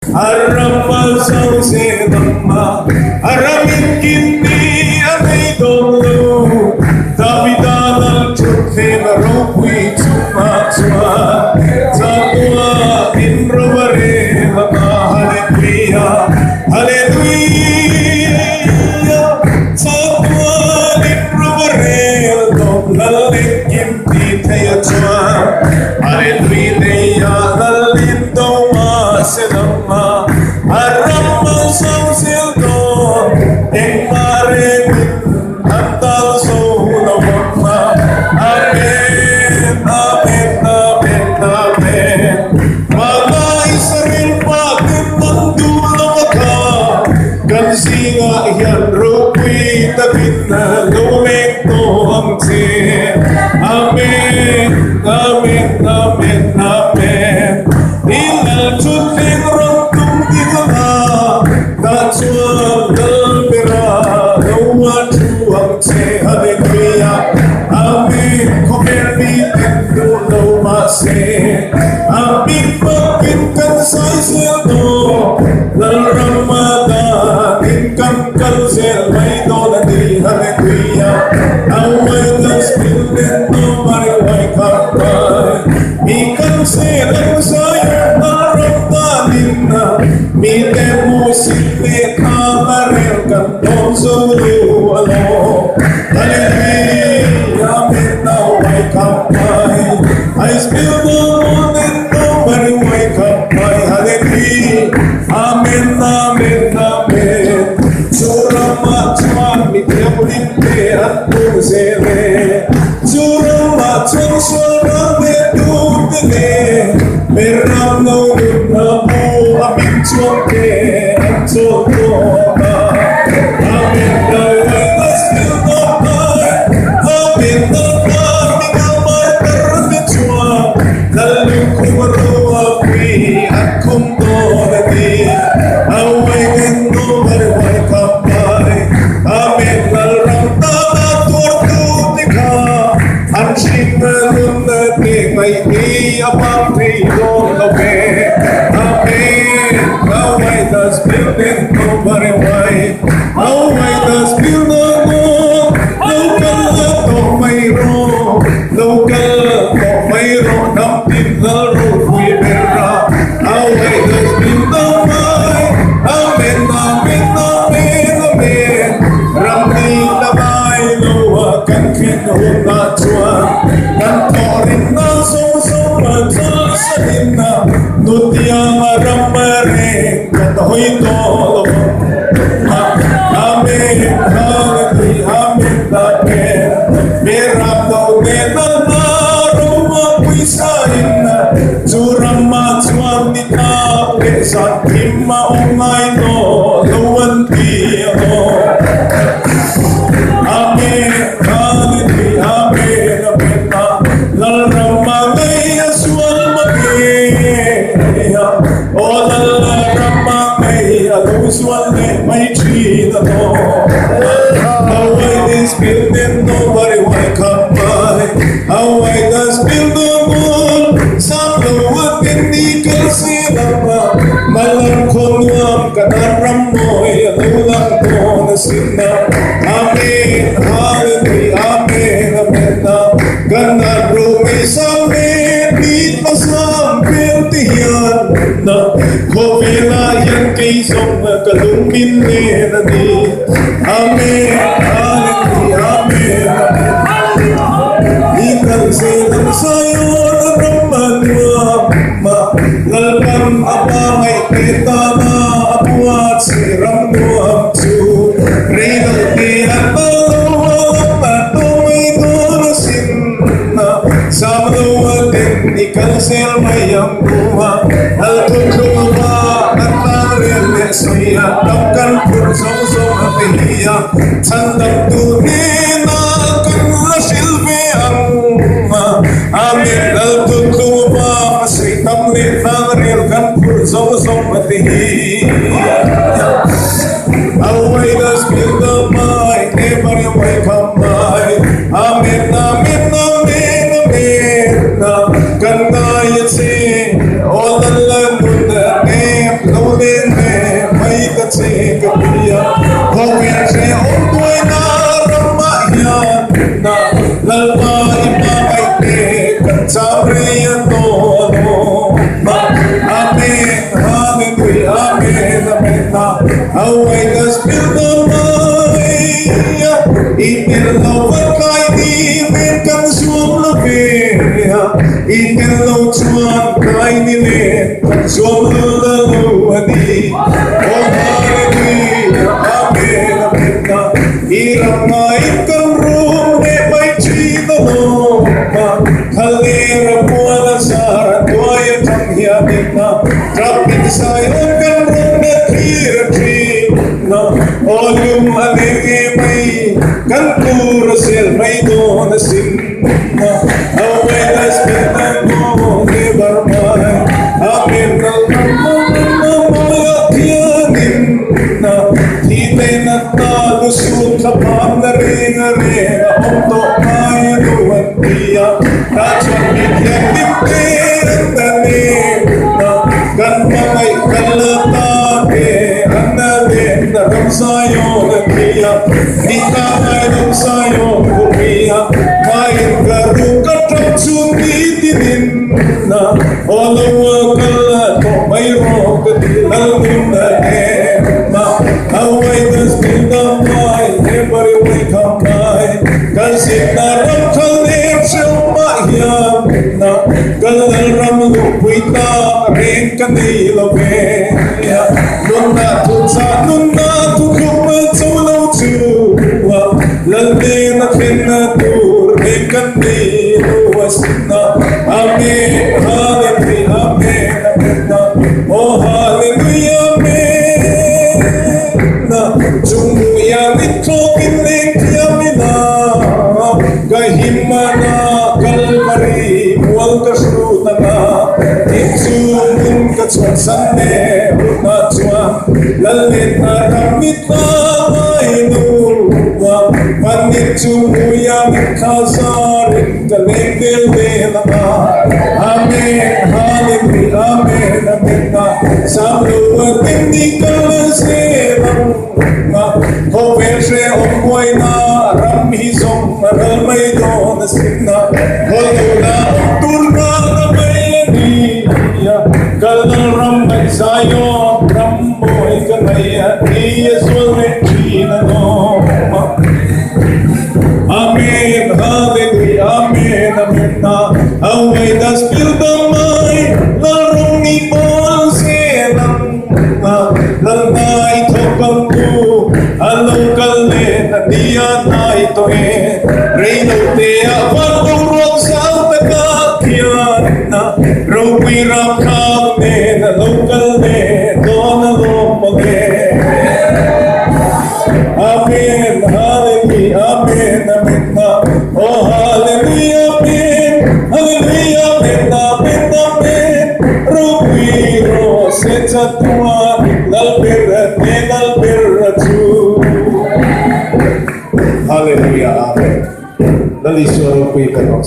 Aramal sang se namma aramin kinni anay dolu Davidanal chukhe marupui chuma chuma Zakwa indravare lama hallelujah hallelujah Zakwa indravare lama kinni thaya chuma hallelujah hallelujah Senama Arama Samsildo Engmare Antal Soulawama Amen Amen Amen Amen Mga Israel Patin Mandulawaka Kansinga Iyan Rupi Tabit na Lumik to ang sin Amen Amen Amen Amen Inal Chuting Rantung Tigala Tatsuang Dalbira Lawan Chuang Se Hallelujah Amin Kumerni Tendo Lawase Amin Pagkinkan Say Sildo Lal Ramadan Inkan Kalsel May Donati Hallelujah Away Das Bilden No Mariway Kapay Ikan Selang Sayo Naramdanin na Mite Musite Kamarel Kantong Sulu Alo Hallelujah Amen Now I Kapay I spill the moon and nobody wake up my hallelujah Amen Amen Amen Surama Chuan Mityapulimpe at Pusele Surama Chuan Surame Tupile Meram no na po Amin Chuan Ke at Sotoma Amen Now I still not die Amen Now Mingamay Karami Chuan Kalung Kumaruwa Pui at Kumdonati Away Gendo Mariway Kampay Amen Nalramdana Tuartutika Anshin Nalunati May Di Apang Tridong Lawe Amen Away Das Building No Mariway Away Das Building No Local to Mayro Local to Mayro Nampin na Rufi Berra Away Das Building May Amen Amen Amen Amen Ramdi Labay Luwa Kankin Huna Chuan Nantorin na Susuman Sasanin na Nutiyang Maramare Katahoy Tolo Amen Hallelujah Amen Amen Merap daw nena na Rumapuisahin na Surang matsuan ni Tape Sa timaungay no Luwan tiyo Amen Hallelujah Amen Amen Lalamangay aswal magaya O lalamangay aluswal may chida to Away this building nobody will come by Away this building moon Sa luwag hindi ka sinama Malang konwam kanaram mo'y alulang ko na sinam Amen Hallelujah Amen Amen Ganag rumi sa amin Di pasang pintiyan Na kopilayan kay song kalumin na di Amen Hallelujah Amen Ikal silang sayo na naman ma Lalpan apangay kita na apuat siram nuam su Rinal di at maluwag patumay donasin na Sa maluwagin ikal silang mayang buha Altutuwa at marilis niya Tangkan pursong-song at iniya Sandang tunin na kanla silbiang Amin altutuwa Masay tamlin naril kan pursong-song at iniya Away das bildamay Never away kamay Amin Amin Amin Amin Kanayat si All the land with the name how I just build the mind. Inerlaw at kainin kan suam labia. Inerlaw chuan kainin kan suam laluhadi. Oh hallelujah, amen, amen na. Iramay kan room ne may chinaloma. Halera puala sa tuaya tanghiyanin na. Trapit sayang kan room ne kira na. Olum alege may kan kurasel may doon na sin na. Away nas pinagmo ne barmay. Amin kalmang mayakiyanin na. Hitay na talusot sa pandarin-arin. Onto kaya luwan niya. Katsapit yan dimpiran tanin na. Kan magay kalatake. Anadin na ram sa'yo nagkiya. Di ka ay ram sa'yo kumiya. Main karukatang sunditinin na. Olawa kalato mayroong katilang nundanin na. Away das pinamay, every way kamay. Kasi naram kalim siyang mahiyam na. Kalaram lupuita rin kanilabe. Nuna tukupad sa ulaw tuwa. Lalde na kinatur rin kaniluwas na. Amen, hallelujah, amen, amen na. Oh hallelujah, amen na. Sumuyamit ko kinig yamina. Kahimana kalmari mual kasruta na. Itsumun katsuan sane unatsuan. Lalit na ramit na mainuwa. Panit sumuyamit kasarin kalendel na. Amen, hallelujah, amen, amen na. Sa luwag hindi kalasinang na. Koveshe omboy na ramhisong maramay doon na sina. Holula turna na mayaniya. Kalang ramay sayo ramboy kanaya. Iyaswal rechina no. Amen, hallelujah, amen, amen na. Away das pilbamay, larong ibon silang na. Lalay topang ko, alaw kalin, diyan na ito eh. Reino te apagurok sa tagakyan na. Rawirap kami, alaw kalin, doon along mag-eh. Amen, hallelujah, amen, amen na. Oh hallelujah, amen, hallelujah, amen, amen, amen. Rupiro sa tua, lalbirat, lalbirat su. Hallelujah, amen. Dalisyo ko yung kanong